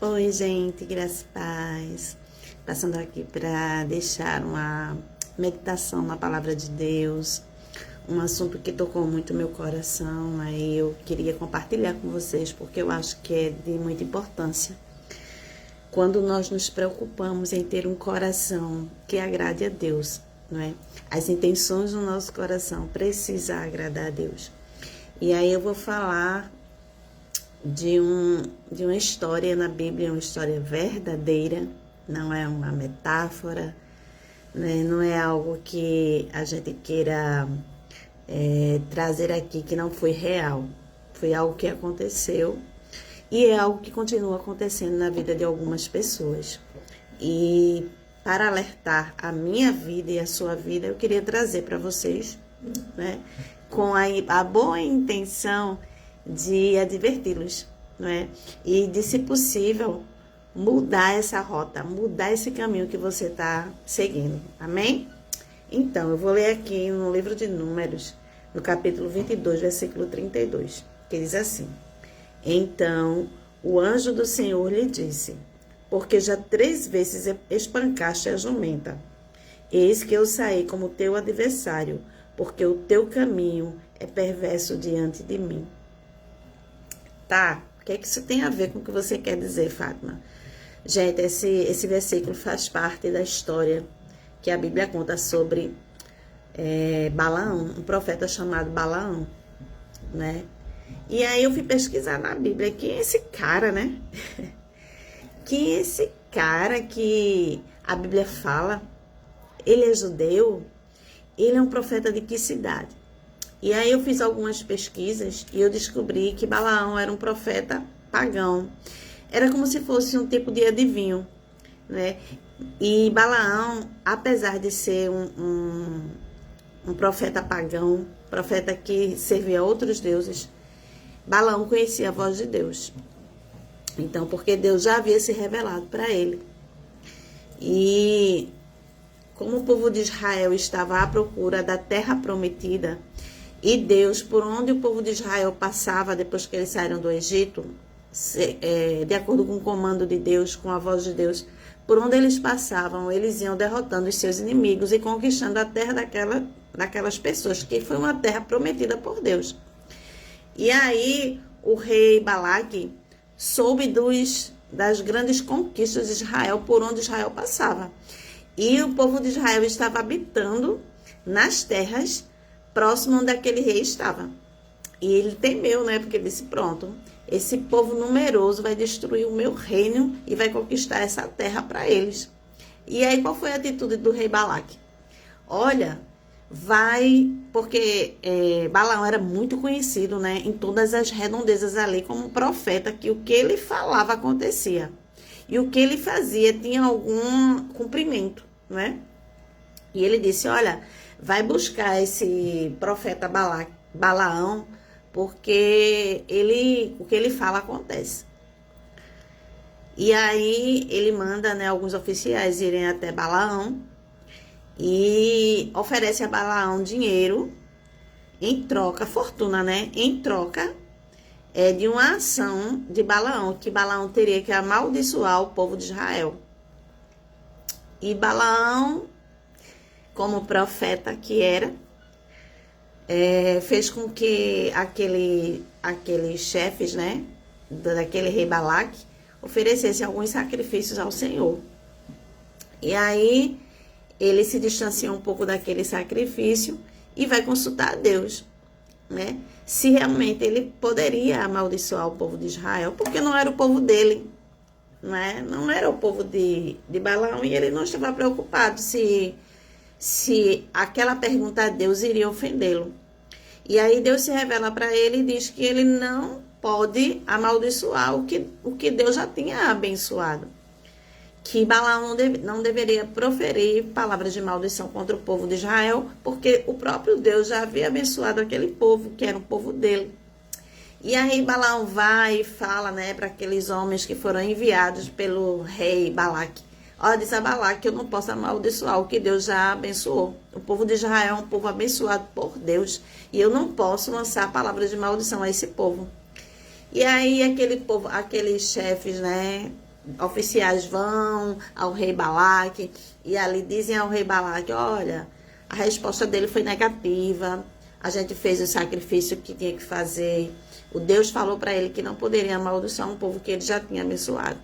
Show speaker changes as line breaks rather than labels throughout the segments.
Oi, gente, graças e paz. Passando aqui para deixar uma meditação na palavra de Deus, um assunto que tocou muito meu coração, aí eu queria compartilhar com vocês porque eu acho que é de muita importância. Quando nós nos preocupamos em ter um coração que agrade a Deus, não é? As intenções do nosso coração precisam agradar a Deus. E aí eu vou falar de uma história na Bíblia, uma história verdadeira, não é uma metáfora, né? Não é algo que a gente queira trazer aqui que não foi real. Foi algo que aconteceu e é algo que continua acontecendo na vida de algumas pessoas. E para alertar a minha vida e a sua vida, eu queria trazer para vocês, né, com a boa intenção de adverti-los, não é? E de, se possível, mudar essa rota, mudar esse caminho que você está seguindo. Amém? Então, eu vou ler aqui no livro de Números, no capítulo 22, versículo 32, que diz assim: Então, o anjo do Senhor lhe disse: Porque já 3 vezes espancaste a jumenta, eis que eu saí como teu adversário, porque o teu caminho é perverso diante de mim. Tá? O que é que isso tem a ver com o que você quer dizer, Fátima? Gente, esse versículo faz parte da história que a Bíblia conta sobre Balaão, um profeta chamado Balaão, né? E aí eu fui pesquisar na Bíblia quem é esse cara, né? Quem é esse cara que a Bíblia fala? Ele é judeu? Ele é um profeta de que cidade? E aí eu fiz algumas pesquisas e eu descobri que Balaão era um profeta pagão. Era como se fosse um tipo de adivinho, né? E Balaão, apesar de ser um profeta pagão, profeta que servia a outros deuses, Balaão conhecia a voz de Deus. Então, porque Deus já havia se revelado para ele. E como o povo de Israel estava à procura da terra prometida, e Deus, por onde o povo de Israel passava depois que eles saíram do Egito, de acordo com o comando de Deus, com a voz de Deus, por onde eles passavam, eles iam derrotando os seus inimigos e conquistando a terra daquelas pessoas, que foi uma terra prometida por Deus. E aí o rei Balaque soube das grandes conquistas de Israel por onde Israel passava. E o povo de Israel estava habitando nas terras próximo onde aquele rei estava. E ele temeu, né? Porque ele disse, pronto, esse povo numeroso vai destruir o meu reino e vai conquistar essa terra para eles. E aí qual foi a atitude do rei Balaque? Olha, porque Balaão era muito conhecido, né, em todas as redondezas ali como um profeta, que o que ele falava acontecia. E o que ele fazia tinha algum cumprimento, né? E ele disse, olha, vai buscar esse profeta Balaão, porque o que ele fala acontece. E aí ele manda, né, alguns oficiais irem até Balaão e oferece a Balaão dinheiro em troca, fortuna, né? Em troca de uma ação de Balaão, que Balaão teria que amaldiçoar o povo de Israel. E Balaão, como profeta que era, fez com que aqueles chefes, né, daquele rei Balaque, oferecessem alguns sacrifícios ao Senhor. E aí ele se distancia um pouco daquele sacrifício e vai consultar a Deus, né? Se realmente ele poderia amaldiçoar o povo de Israel, porque não era o povo dele, né? Não era o povo de Balaão, e ele não estava preocupado se aquela pergunta a Deus iria ofendê-lo. E aí Deus se revela para ele e diz que ele não pode amaldiçoar o que Deus já tinha abençoado. Que Balaão não deveria proferir palavras de maldição contra o povo de Israel, porque o próprio Deus já havia abençoado aquele povo, que era o povo dele. E aí Balaão vai e fala, né, para aqueles homens que foram enviados pelo rei Balaque. Olha, diz a Balaque que eu não posso amaldiçoar o que Deus já abençoou. O povo de Israel é um povo abençoado por Deus, e eu não posso lançar palavras de maldição a esse povo. E aí aquele povo, aqueles chefes, né, oficiais vão ao rei Balaque e ali dizem ao rei Balaque, olha, a resposta dele foi negativa, a gente fez o sacrifício que tinha que fazer, o Deus falou para ele que não poderia amaldiçoar um povo que ele já tinha abençoado.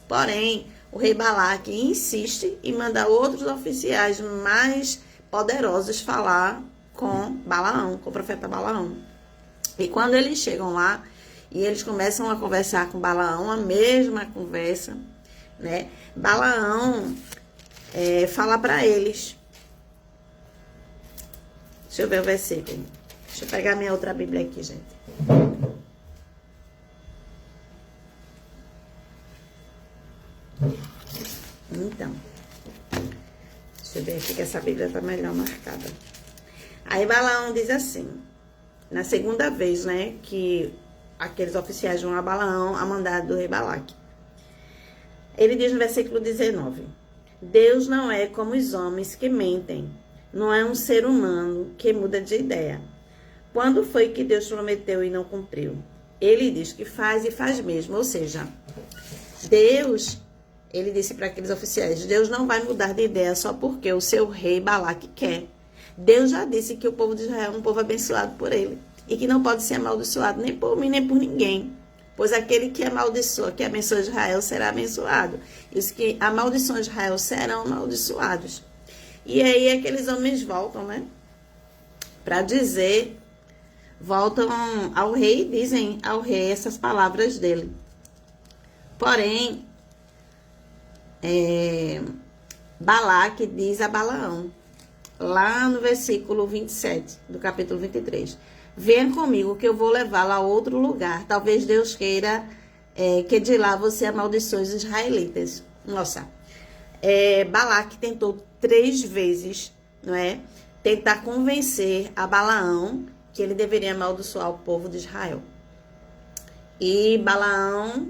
Porém, o rei Balaque insiste em mandar outros oficiais mais poderosos falar com Balaão, com o profeta Balaão. E quando eles chegam lá, e eles começam a conversar com Balaão, a mesma conversa, né? Balaão fala para eles. Deixa eu ver o versículo. Deixa eu pegar minha outra Bíblia aqui, gente. Então, deixa eu ver aqui que essa Bíblia tá melhor marcada. Aí Balaão diz assim, na segunda vez, né, que aqueles oficiais vão a Balaão a mandado do rei Balaque. Ele diz no versículo 19, Deus não é como os homens que mentem, não é um ser humano que muda de ideia. Quando foi que Deus prometeu e não cumpriu? Ele diz que faz e faz mesmo, ou seja, Deus, ele disse para aqueles oficiais, Deus não vai mudar de ideia só porque o seu rei Balaque quer. Deus já disse que o povo de Israel é um povo abençoado por ele e que não pode ser amaldiçoado nem por mim nem por ninguém, pois aquele que amaldiçoa, que abençoa Israel será abençoado e os que amaldiçoam Israel serão amaldiçoados. E aí aqueles homens voltam, né, para dizer, voltam ao rei e dizem ao rei essas palavras dele. Porém, Balaque diz a Balaão, lá no versículo 27 do capítulo 23, venha comigo que eu vou levá-lo a outro lugar, talvez Deus queira que de lá você amaldiçoe os israelitas. Nossa, Balaque tentou 3 vezes, não é, tentar convencer a Balaão que ele deveria amaldiçoar o povo de Israel. E Balaão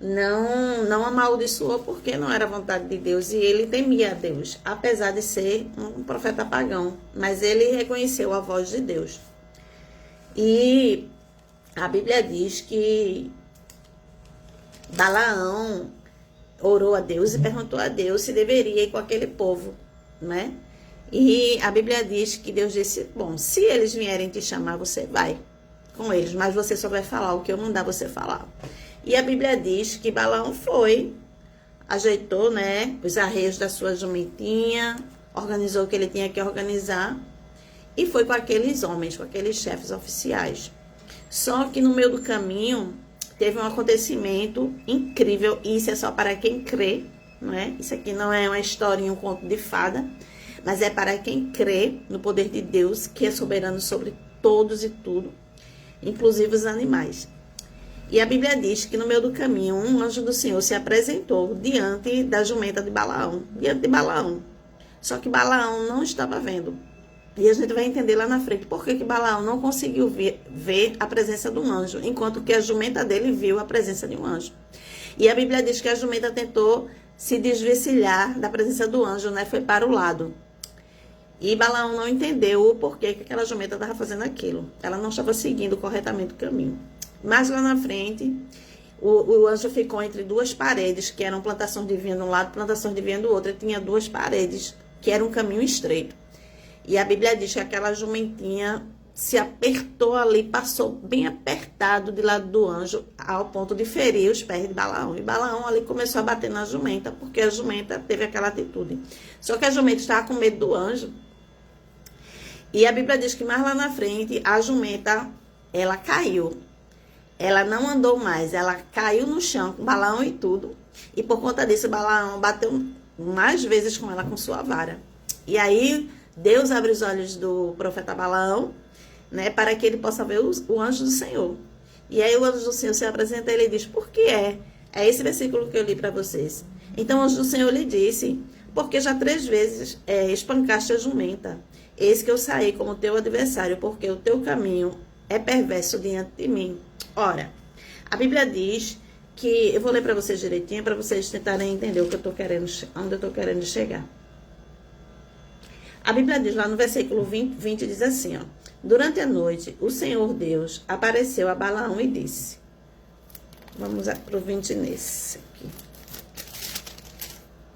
não amaldiçoou porque não era vontade de Deus e ele temia a Deus, apesar de ser um profeta pagão, mas ele reconheceu a voz de Deus. E a Bíblia diz que Balaão orou a Deus e perguntou a Deus se deveria ir com aquele povo, né? E a Bíblia diz que Deus disse, bom, se eles vierem te chamar, você vai com eles, mas você só vai falar o que eu mandar você falar. E a Bíblia diz que Balaão foi, ajeitou, né, os arreios da sua jumentinha, organizou o que ele tinha que organizar e foi com aqueles homens, com aqueles chefes oficiais. Só que no meio do caminho teve um acontecimento incrível, e isso é só para quem crê, não é? Isso aqui não é uma historinha, um conto de fada, mas é para quem crê no poder de Deus, que é soberano sobre todos e tudo, inclusive os animais. E a Bíblia diz que no meio do caminho, um anjo do Senhor se apresentou diante da jumenta de Balaão, diante de Balaão. Só que Balaão não estava vendo. E a gente vai entender lá na frente por que Balaão não conseguiu ver a presença de um anjo, enquanto que a jumenta dele viu a presença de um anjo. E a Bíblia diz que a jumenta tentou se desvencilhar da presença do anjo, né? Foi para o lado. E Balaão não entendeu o porquê que aquela jumenta estava fazendo aquilo. Ela não estava seguindo corretamente o caminho. Mas lá na frente, o anjo ficou entre 2 paredes, que eram plantações de vinho de um lado, plantações de vinho do outro. Ele tinha 2 paredes, que era um caminho estreito. E a Bíblia diz que aquela jumentinha se apertou ali, passou bem apertado de lado do anjo, ao ponto de ferir os pés de Balaão. E Balaão ali começou a bater na jumenta, porque a jumenta teve aquela atitude. Só que a jumenta estava com medo do anjo. E a Bíblia diz que mais lá na frente, a jumenta, ela caiu. Ela não andou mais, ela caiu no chão com Balaão e tudo. E por conta disso, Balaão bateu mais vezes com ela com sua vara. E aí, Deus abre os olhos do profeta Balaão, né, para que ele possa ver o anjo do Senhor. E aí o anjo do Senhor se apresenta e ele diz, por que é? É esse versículo que eu li para vocês. Então o anjo do Senhor lhe disse, porque já 3 vezes espancaste a jumenta. Eis que eu saí como teu adversário, porque o teu caminho é perverso diante de mim. Ora, a Bíblia diz que, eu vou ler para vocês direitinho, para vocês tentarem entender o que eu tô querendo, onde eu estou querendo chegar. A Bíblia diz lá no versículo 20 diz assim, ó. Durante a noite, o Senhor Deus apareceu a Balaão e disse. Vamos para o 20 nesse aqui.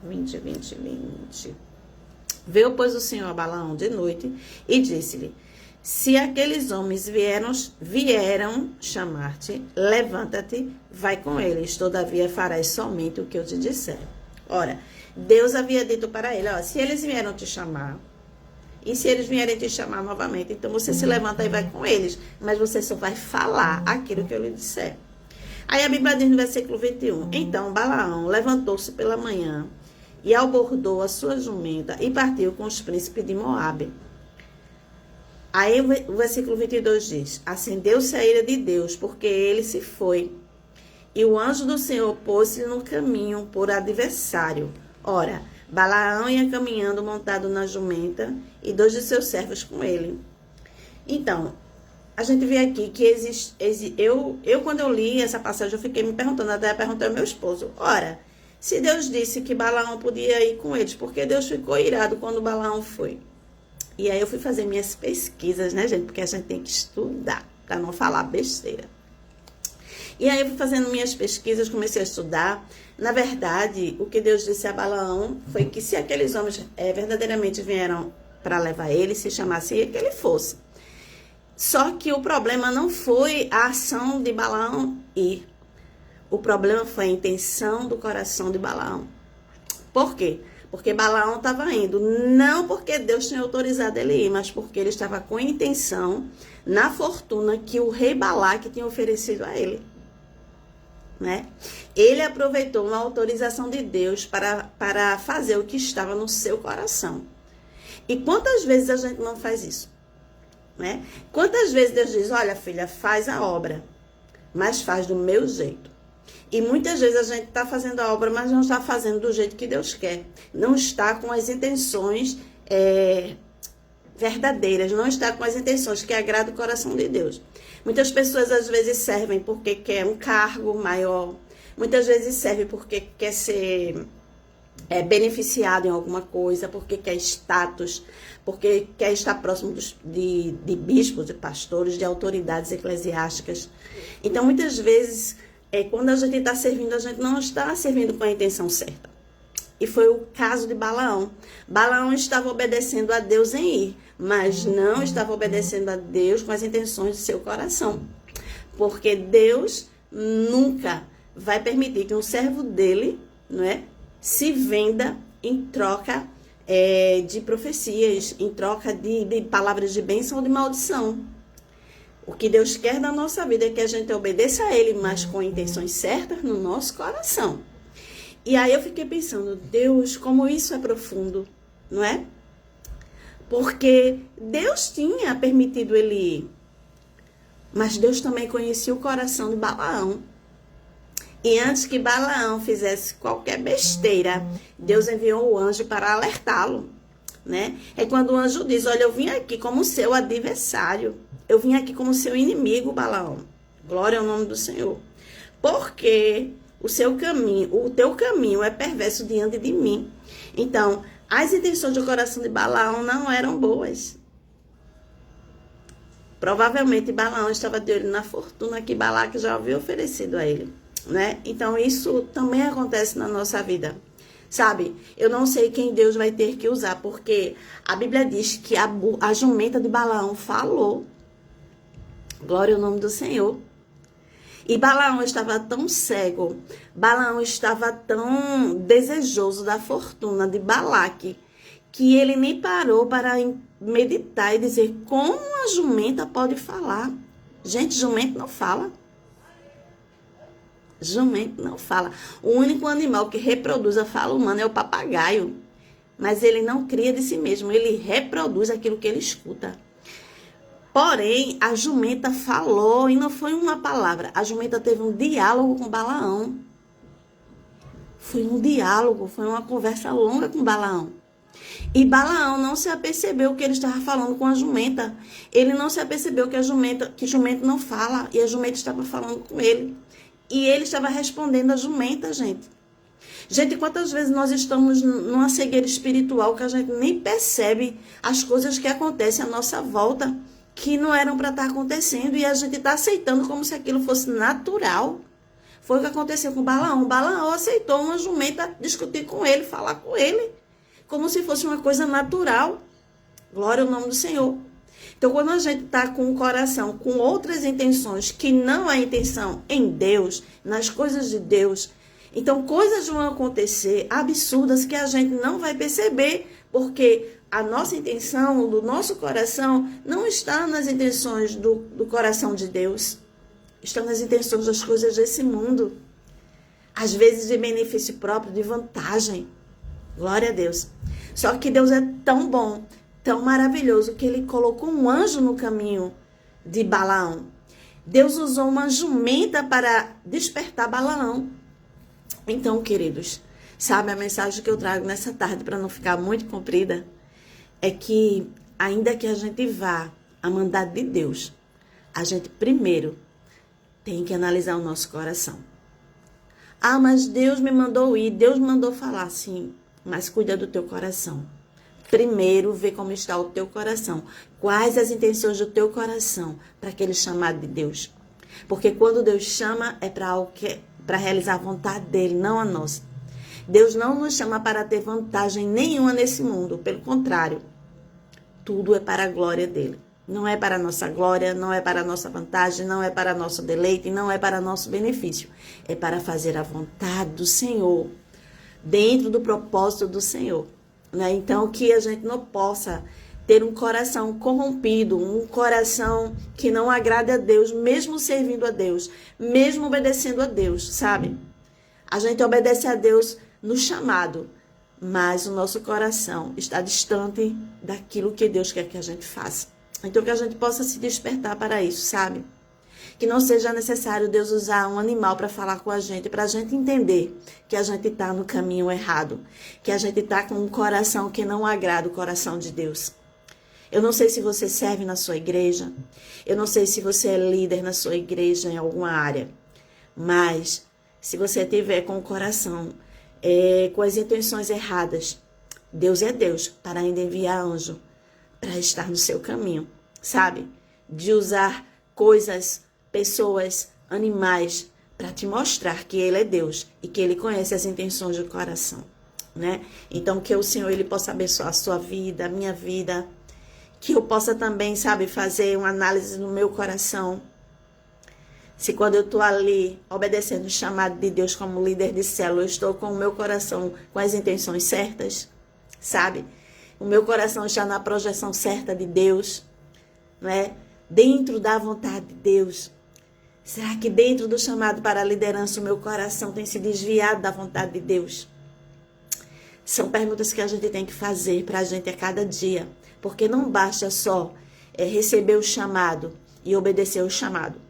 20. Veio, pois, o Senhor a Balaão de noite e disse-lhe: se aqueles homens vieram chamar-te, levanta-te, vai com eles, todavia farás somente o que eu te disser. Ora, Deus havia dito para ele, ó, se eles vieram te chamar, e se eles vierem te chamar novamente, então você se levanta e vai com eles, mas você só vai falar aquilo que eu lhe disser. Aí a Bíblia diz no versículo 21, então Balaão levantou-se pela manhã e abordou a sua jumenta e partiu com os príncipes de Moabe. Aí o versículo 22 diz, acendeu-se a ira de Deus, porque ele se foi, e o anjo do Senhor pôs-se no caminho por adversário. Ora, Balaão ia caminhando montado na jumenta e 2 de seus servos com ele. Então, a gente vê aqui que eu quando eu li essa passagem, eu fiquei me perguntando, até perguntei ao meu esposo, ora, se Deus disse que Balaão podia ir com eles, por que Deus ficou irado quando Balaão foi? E aí eu fui fazer minhas pesquisas, né, gente? Porque a gente tem que estudar, para não falar besteira. E aí eu fui fazendo minhas pesquisas, comecei a estudar. Na verdade, o que Deus disse a Balaão foi que se aqueles homens verdadeiramente vieram para levar ele, se chamasse que ele fosse. Só que o problema não foi a ação de Balaão ir. O problema foi a intenção do coração de Balaão. Por quê? Porque Balaão estava indo, não porque Deus tinha autorizado ele ir, mas porque ele estava com intenção na fortuna que o rei Balaque tinha oferecido a ele. Né? Ele aproveitou uma autorização de Deus para fazer o que estava no seu coração. E quantas vezes a gente não faz isso? Né? Quantas vezes Deus diz, olha filha, faz a obra, mas faz do meu jeito. E muitas vezes a gente está fazendo a obra, mas não está fazendo do jeito que Deus quer. Não está com as intenções verdadeiras, não está com as intenções que agradam o coração de Deus. Muitas pessoas às vezes servem porque quer um cargo maior, muitas vezes servem porque quer ser beneficiado em alguma coisa, porque quer status, porque quer estar próximo de bispos, de pastores, de autoridades eclesiásticas. Então, muitas vezes, quando a gente está servindo, a gente não está servindo com a intenção certa. E foi o caso de Balaão. Balaão estava obedecendo a Deus em ir, mas não estava obedecendo a Deus com as intenções do seu coração. Porque Deus nunca vai permitir que um servo dele, não é, se venda em troca de profecias, em troca de palavras de bênção ou de maldição. O que Deus quer da nossa vida é que a gente obedeça a Ele, mas com intenções certas no nosso coração. E aí eu fiquei pensando, Deus, como isso é profundo, não é? Porque Deus tinha permitido ele ir, mas Deus também conhecia o coração de Balaão. E antes que Balaão fizesse qualquer besteira, Deus enviou o anjo para alertá-lo, né? É quando o anjo diz, olha, eu vim aqui como seu adversário. Eu vim aqui como seu inimigo, Balaão. Glória ao nome do Senhor. Porque o teu caminho é perverso diante de mim. Então, as intenções do coração de Balaão não eram boas. Provavelmente Balaão estava de olho na fortuna que Balaque já havia oferecido a ele, né? Então, isso também acontece na nossa vida. Sabe, eu não sei quem Deus vai ter que usar, porque a Bíblia diz que a jumenta de Balaão falou. Glória ao nome do Senhor. E Balaão estava tão cego, Balaão estava tão desejoso da fortuna de Balaque, que ele nem parou para meditar e dizer como a jumenta pode falar. Gente, jumento não fala. Jumento não fala. O único animal que reproduz a fala humana é o papagaio. Mas ele não cria de si mesmo, ele reproduz aquilo que ele escuta. Porém, a jumenta falou, e não foi uma palavra. A jumenta teve um diálogo com Balaão. Foi um diálogo, foi uma conversa longa com Balaão. E Balaão não se apercebeu que ele estava falando com a jumenta. Ele não se apercebeu que jumento não fala, e a jumenta estava falando com ele. E ele estava respondendo a jumenta, gente. Gente, quantas vezes nós estamos numa cegueira espiritual que a gente nem percebe as coisas que acontecem à nossa volta, que não eram para estar acontecendo, e a gente está aceitando como se aquilo fosse natural, Foi o que aconteceu com Balaão. Balaão aceitou uma jumenta discutir com ele, falar com ele, como se fosse uma coisa natural. Glória ao nome do Senhor. Então, quando a gente está com o coração com outras intenções, que não é intenção em Deus, nas coisas de Deus, então coisas vão acontecer absurdas que a gente não vai perceber, porque a nossa intenção, do nosso coração, não está nas intenções do coração de Deus. Está nas intenções das coisas desse mundo. Às vezes de benefício próprio, de vantagem. Glória a Deus. Só que Deus é tão bom, tão maravilhoso, que ele colocou um anjo no caminho de Balaão. Deus usou uma jumenta para despertar Balaão. Então, queridos, sabe a mensagem que eu trago nessa tarde, para não ficar muito comprida, é que ainda que a gente vá a mandado de Deus, a gente primeiro tem que analisar o nosso coração. Ah, mas Deus me mandou ir, Deus me mandou falar, sim, mas cuida do teu coração. Primeiro, vê como está o teu coração. Quais as intenções do teu coração para aquele chamado de Deus? Porque quando Deus chama, é para realizar a vontade dele, não a nossa. Deus não nos chama para ter vantagem nenhuma nesse mundo. Pelo contrário, tudo é para a glória dele. Não é para a nossa glória, não é para a nossa vantagem, não é para nosso deleite, não é para nosso benefício. É para fazer a vontade do Senhor, dentro do propósito do Senhor. Então, que a gente não possa ter um coração corrompido, um coração que não agrade a Deus, mesmo servindo a Deus, mesmo obedecendo a Deus, sabe? A gente obedece a Deus no chamado, mas o nosso coração está distante daquilo que Deus quer que a gente faça. Então, que a gente possa se despertar para isso, sabe? Que não seja necessário Deus usar um animal para falar com a gente, para a gente entender que a gente está no caminho errado, que a gente está com um coração que não agrada o coração de Deus. Eu não sei se você serve na sua igreja, eu não sei se você é líder na sua igreja em alguma área, mas se você tiver com o coração com as intenções erradas, Deus é Deus para ainda enviar anjo para estar no seu caminho, sabe? De usar coisas, pessoas, animais, para te mostrar que Ele é Deus e que Ele conhece as intenções do coração, né? Então, que o Senhor Ele possa abençoar a sua vida, a minha vida, que eu possa também, sabe, fazer uma análise no meu coração. Se quando eu estou ali, obedecendo o chamado de Deus como líder de célula, eu estou com o meu coração com as intenções certas, sabe? O meu coração está na projeção certa de Deus, né? Dentro da vontade de Deus. Será que dentro do chamado para a liderança o meu coração tem se desviado da vontade de Deus? São perguntas que a gente tem que fazer para a gente a cada dia. Porque não basta só receber o chamado e obedecer o chamado.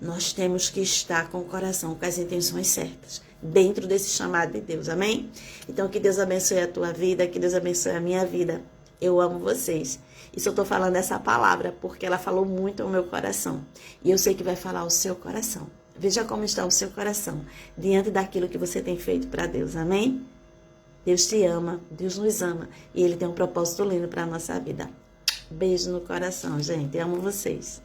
Nós temos que estar com o coração, com as intenções certas, dentro desse chamado de Deus, amém? Então, que Deus abençoe a tua vida, que Deus abençoe a minha vida. Eu amo vocês. E só estou falando essa palavra porque ela falou muito ao meu coração. E eu sei que vai falar ao seu coração. Veja como está o seu coração diante daquilo que você tem feito para Deus, amém? Deus te ama, Deus nos ama e Ele tem um propósito lindo para a nossa vida. Beijo no coração, gente. Eu amo vocês.